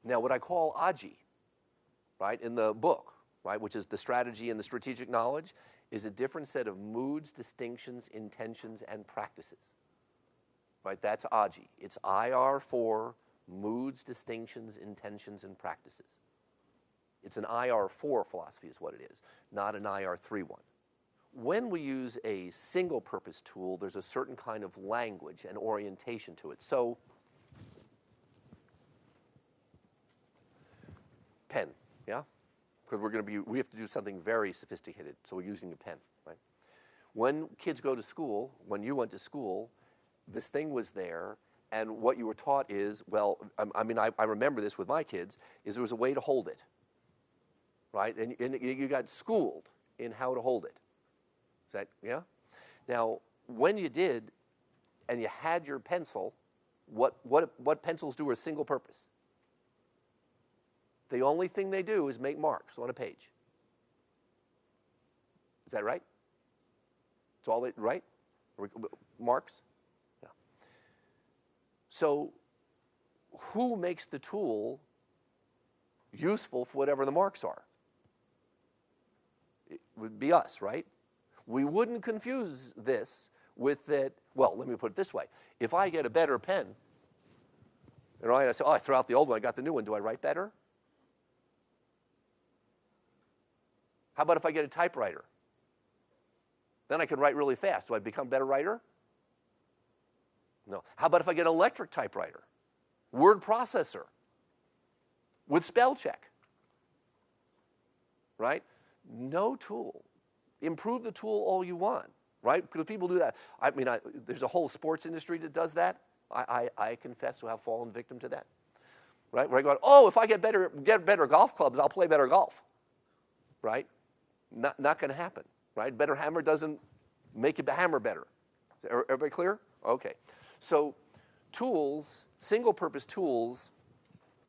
Now, what I call AGI, right, in the book, right, which is the strategy and the strategic knowledge, is a different set of moods, distinctions, intentions, and practices. Right, that's AGI. It's IR4, moods, distinctions, intentions, and practices. It's an IR4 philosophy is what it is, not an IR3 one. When we use a single-purpose tool, there's a certain kind of language and orientation to it. So, pen, yeah? Because we have to do something very sophisticated, so we're using a pen, right? When kids go to school, when you went to school, this thing was there, and what you were taught is, well, I remember this with my kids, is there was a way to hold it, right? And you got schooled in how to hold it. Is that, yeah? Now, when you did, and you had your pencil, what pencils do a single purpose? The only thing they do is make marks on a page. Is that right? It's all they, right? Marks? Yeah. So, who makes the tool useful for whatever the marks are? It would be us, right? We wouldn't confuse this with that, well, let me put it this way. If I get a better pen, and I say, oh, I threw out the old one, I got the new one, do I write better? How about if I get a typewriter? Then I can write really fast. Do I become a better writer? No. How about if I get an electric typewriter? Word processor with spell check, right? No tool. Improve the tool all you want, right? Because people do that. I mean, there's a whole sports industry that does that. I confess to have fallen victim to that, right? Where I go, oh, if I get better golf clubs, I'll play better golf, right? Not going to happen, right? Better hammer doesn't make a hammer better. Is everybody clear? Okay. So tools, single-purpose tools,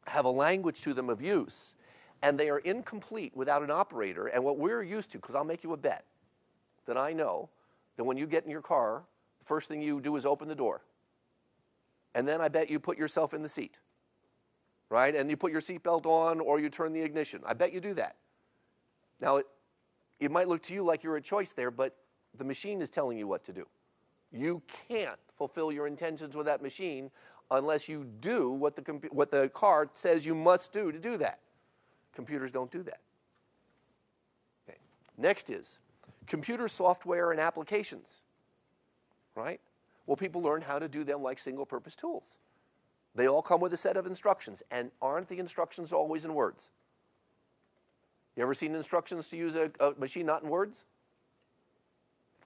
have a language to them of use, and they are incomplete without an operator. And what we're used to, because I'll make you a bet, that I know that when you get in your car, the first thing you do is open the door. And then I bet you put yourself in the seat, right? And you put your seatbelt on or you turn the ignition. I bet you do that. Now, it might look to you like you're a choice there, but the machine is telling you what to do. You can't fulfill your intentions with that machine unless you do what the car says you must do to do that. Computers don't do that. Okay. Next is computer software and applications, right? Well, people learn how to do them like single-purpose tools. They all come with a set of instructions, and aren't the instructions always in words? You ever seen instructions to use a machine not in words?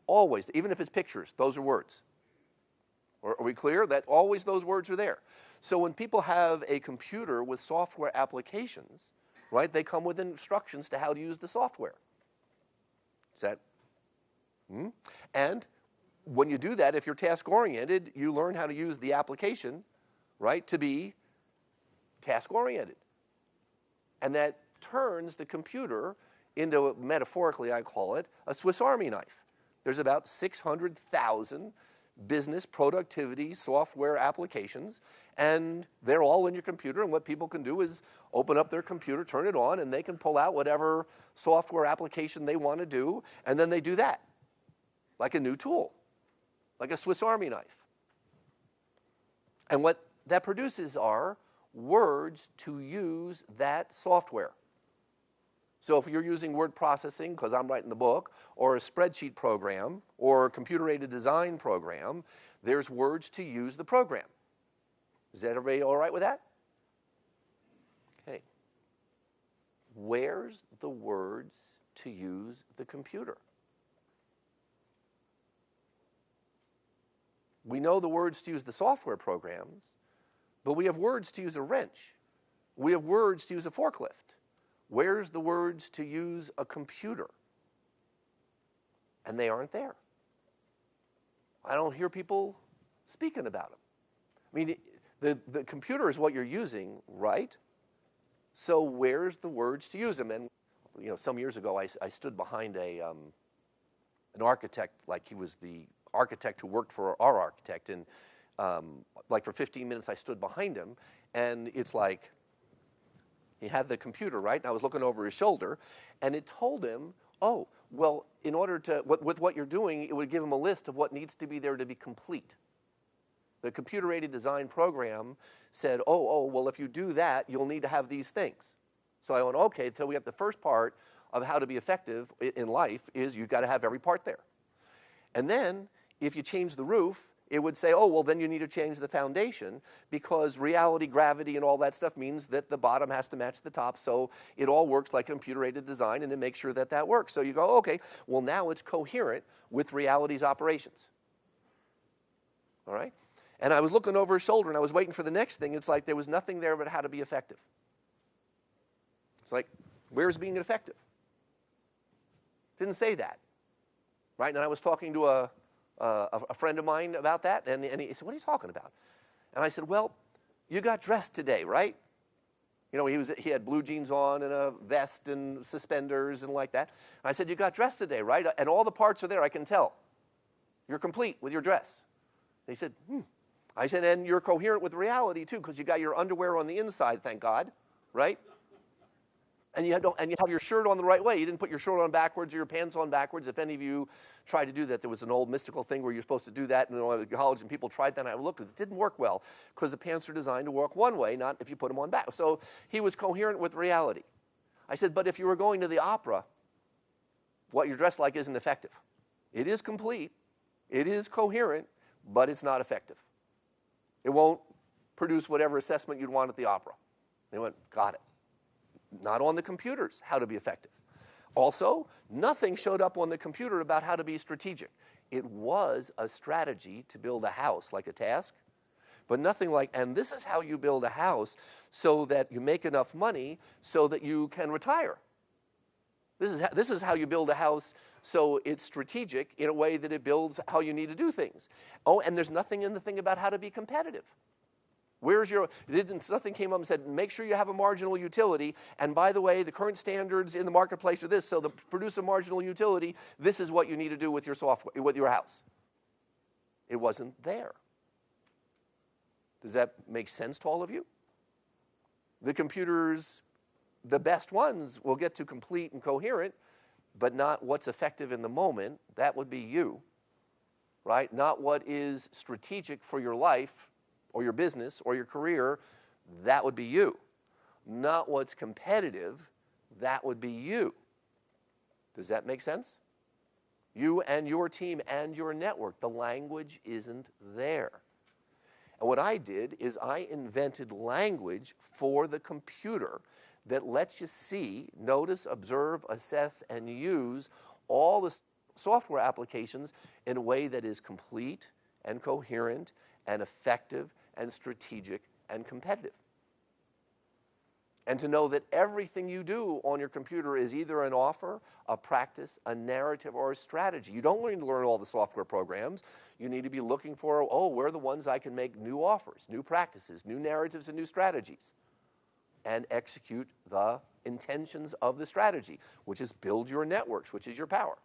Always, even if it's pictures, those are words. Are we clear? That always those words are there. So when people have a computer with software applications, right, they come with instructions to how to use the software. Is that? And when you do that, if you're task-oriented, you learn how to use the application, right, to be task-oriented. And that turns the computer into, metaphorically I call it, a Swiss Army knife. There's about 600,000 business productivity software applications, and they're all in your computer, and what people can do is open up their computer, turn it on, and they can pull out whatever software application they want to do, and then they do that, like a new tool, like a Swiss Army knife. And what that produces are words to use that software. So if you're using word processing, because I'm writing the book, or a spreadsheet program, or a Computeraided Design program, there's words to use the program. Is everybody all right with that? Okay. Where's the words to use the computer? We know the words to use the software programs, but we have words to use a wrench. We have words to use a forklift. Where's the words to use a computer? And they aren't there. I don't hear people speaking about them. I mean, the computer is what you're using, right? So where's the words to use them? And you know, some years ago, I stood behind an architect, like he was the architect who worked for our architect, and like for 15 minutes I stood behind him, and it's like, He had the computer, right? And I was looking over his shoulder, and it told him, oh, well, in order to, with what you're doing, it would give him a list of what needs to be there to be complete. The computer-aided design program said, well, if you do that, you'll need to have these things. So I went, okay, so we got the first part of how to be effective in life is you've got to have every part there. And then, if you change the roof, it would say, oh, well, then you need to change the foundation because reality, gravity, and all that stuff means that the bottom has to match the top. So it all works like computer-aided design, and it makes sure that that works. So you go, okay, well, now it's coherent with reality's operations. All right? And I was looking over his shoulder, and I was waiting for the next thing. It's like there was nothing there but how to be effective. It's like, where's being effective? Didn't say that. Right? And I was talking to a friend of mine about that, and he said, what are you talking about? And I said, well, you got dressed today, right? You know, he had blue jeans on and a vest and suspenders and like that. And I said, you got dressed today, right? And all the parts are there, I can tell. You're complete with your dress. And he said, I said, and you're coherent with reality, too, because you got your underwear on the inside, thank God, right? And you have your shirt on the right way. You didn't put your shirt on backwards or your pants on backwards. If any of you tried to do that, there was an old mystical thing where you're supposed to do that in college, and people tried that, and I looked, it didn't work well because the pants are designed to work one way, not if you put them on back. So he was coherent with reality. I said, but if you were going to the opera, what you're dressed like isn't effective. It is complete, it is coherent, but it's not effective. It won't produce whatever assessment you'd want at the opera. They went, got it. Not on the computers, how to be effective. Also, nothing showed up on the computer about how to be strategic. It was a strategy to build a house, like a task, but nothing like, and this is how you build a house so that you make enough money so that you can retire. This is how you build a house so it's strategic in a way that it builds how you need to do things. Oh, and there's nothing in the thing about how to be competitive. Nothing came up and said, make sure you have a marginal utility, and by the way, the current standards in the marketplace are this, so to produce a marginal utility, this is what you need to do with your software, with your house. It wasn't there. Does that make sense to all of you? The computers, the best ones, will get to complete and coherent, but not what's effective in the moment. That would be you, right? Not what is strategic for your life, or your business, or your career, that would be you. Not what's competitive, that would be you. Does that make sense? You and your team and your network, the language isn't there. And what I did is I invented language for the computer that lets you see, notice, observe, assess, and use all the software applications in a way that is complete and coherent and effective and strategic and competitive. And to know that everything you do on your computer is either an offer, a practice, a narrative, or a strategy. You don't need to learn all the software programs. You need to be looking for, where are the ones I can make new offers, new practices, new narratives, and new strategies, and execute the intentions of the strategy, which is build your networks, which is your power.